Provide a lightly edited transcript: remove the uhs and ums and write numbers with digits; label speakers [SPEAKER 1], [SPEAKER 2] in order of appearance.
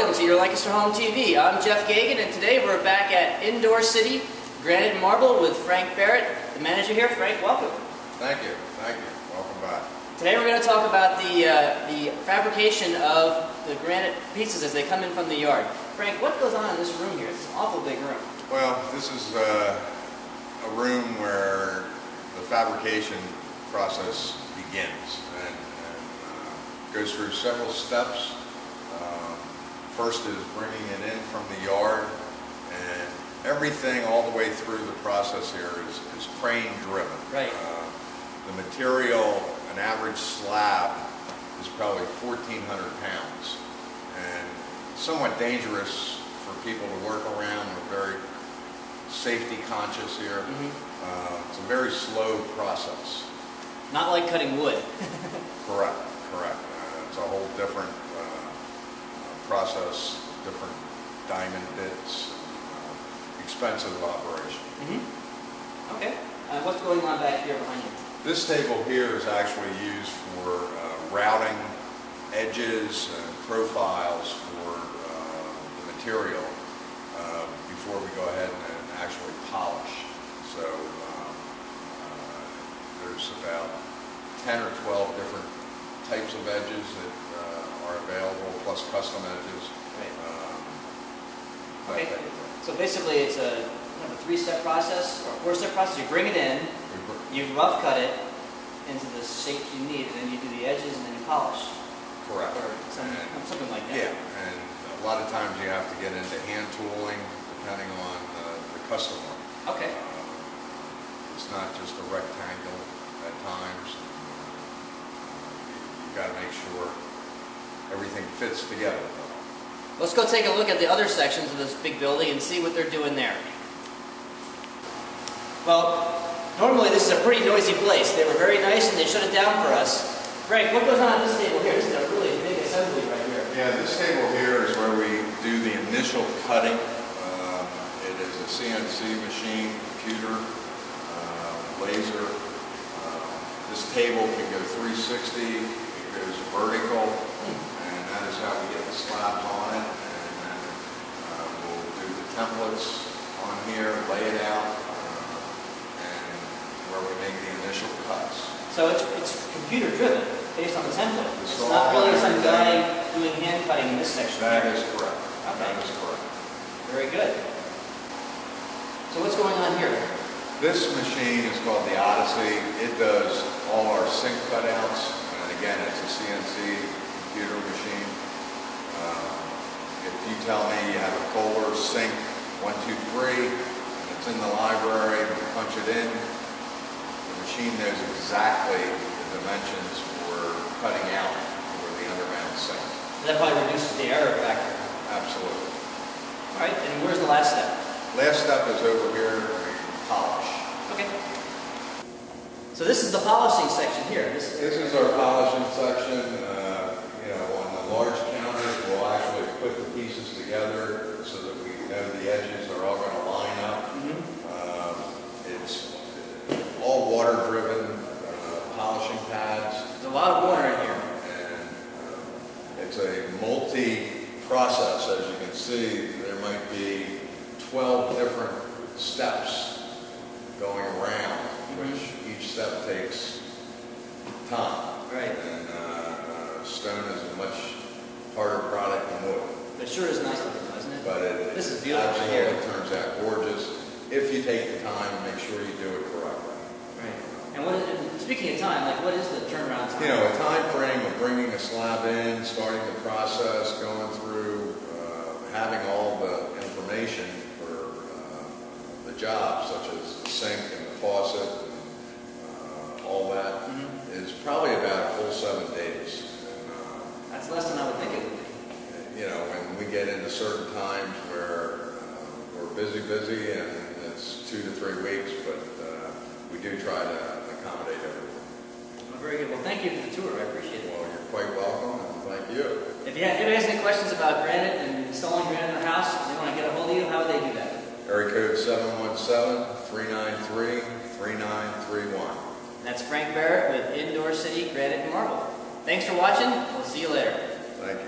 [SPEAKER 1] welcome to your Lancaster Home TV. I'm Jeff Gagan, and today we're back at Indoor City Granite Marble with Frank Barrett, the manager here. Frank, welcome.
[SPEAKER 2] Thank you. Welcome back.
[SPEAKER 1] Today we're going to talk about the fabrication of the granite pieces as they come in from the yard. Frank, what goes on in this room here? It's an awful big room.
[SPEAKER 2] Well, this is a room where the fabrication process begins and goes through several steps. First is bringing it in from the yard, and everything all the way through the process here is crane driven.
[SPEAKER 1] Right.
[SPEAKER 2] The material, an average slab, is probably 1,400 pounds, and somewhat dangerous for people to work around. We're very safety conscious here. It's a very slow process.
[SPEAKER 1] Not like cutting wood.
[SPEAKER 2] Correct. It's a whole different process, different diamond bits, expensive operation.
[SPEAKER 1] Okay. What's going on back here behind you?
[SPEAKER 2] This table here is actually used for routing edges and profiles for the material before we go ahead and actually polish. So there's about 10 or 12 different types of edges that are available, plus custom edges.
[SPEAKER 1] Right. Okay. So basically, it's a kind of a three-step process or a four-step process. You bring it in, you rough cut it into the shape you need, and then you do the edges, and then you polish.
[SPEAKER 2] Correct.
[SPEAKER 1] Or something like that.
[SPEAKER 2] Yeah, and a lot of times you have to get into hand tooling depending on the customer.
[SPEAKER 1] Okay.
[SPEAKER 2] It's not just a rectangle at times. You've got to make sure everything fits together.
[SPEAKER 1] Let's go take a look at the other sections of this big building and see what they're doing there. Well, normally this is a pretty noisy place. They were very nice and they shut it down for us. Frank, what goes on at this table here? This is a really big assembly right here.
[SPEAKER 2] Yeah, this table here is where we do the initial cutting. It is a CNC machine, computer, laser. This table can go 360, it goes vertical, and that is how we get the slabs on it. And then we'll do the templates on here, lay it out, and where we make the initial cuts.
[SPEAKER 1] So it's computer driven, based on the template. It's not really some guy doing hand cutting in this section.
[SPEAKER 2] That is correct.
[SPEAKER 1] Okay.
[SPEAKER 2] That is correct.
[SPEAKER 1] Very good. So what's going on here?
[SPEAKER 2] This machine is called the Odyssey. It does all our sink cutouts, and again, it's a CNC computer machine. If you tell me you have a Kohler sink 1, 2, 3, and it's in the library, and you punch it in, the machine knows exactly the dimensions for cutting out for the undermount sink.
[SPEAKER 1] That probably reduces the error factor.
[SPEAKER 2] Absolutely.
[SPEAKER 1] All right, and where's the last step?
[SPEAKER 2] Last step is over here, we polish.
[SPEAKER 1] Okay. So this is the polishing section here.
[SPEAKER 2] This is our polishing section. On the large counters, we'll actually put the pieces together so that we know the edges are all going to line up. It's all water-driven polishing pads.
[SPEAKER 1] There's a lot of water in here.
[SPEAKER 2] And it's a multi-process. As you can see, there might be 12 different steps going around, which each step takes time.
[SPEAKER 1] Right.
[SPEAKER 2] And stone is a much harder product than wood.
[SPEAKER 1] It sure is nice looking, isn't it?
[SPEAKER 2] But
[SPEAKER 1] this is beautiful.
[SPEAKER 2] Absolutely turns out gorgeous if you take the time and make sure you do it correctly.
[SPEAKER 1] Right. And speaking of time, like what is the turnaround time?
[SPEAKER 2] A time frame of bringing a slab in, starting the process, going through, having all the information for the job, such as the sink and the faucet, and all that, is probably about a full 7 days.
[SPEAKER 1] That's less than I would think it would be.
[SPEAKER 2] When we get into certain times where we're busy, and it's 2 to 3 weeks, but we do try to accommodate everyone.
[SPEAKER 1] Well, very good. Well, thank you for the tour. I appreciate it.
[SPEAKER 2] Well, you're quite welcome, and thank you.
[SPEAKER 1] If anybody has any questions about granite and installing granite in their house, if they want to get a hold of you, how would they do that?
[SPEAKER 2] Area code 717-393-3931.
[SPEAKER 1] That's Frank Barrett with Indoor City Granite Marble. Thanks for watching. We'll see you later.
[SPEAKER 2] Thank you.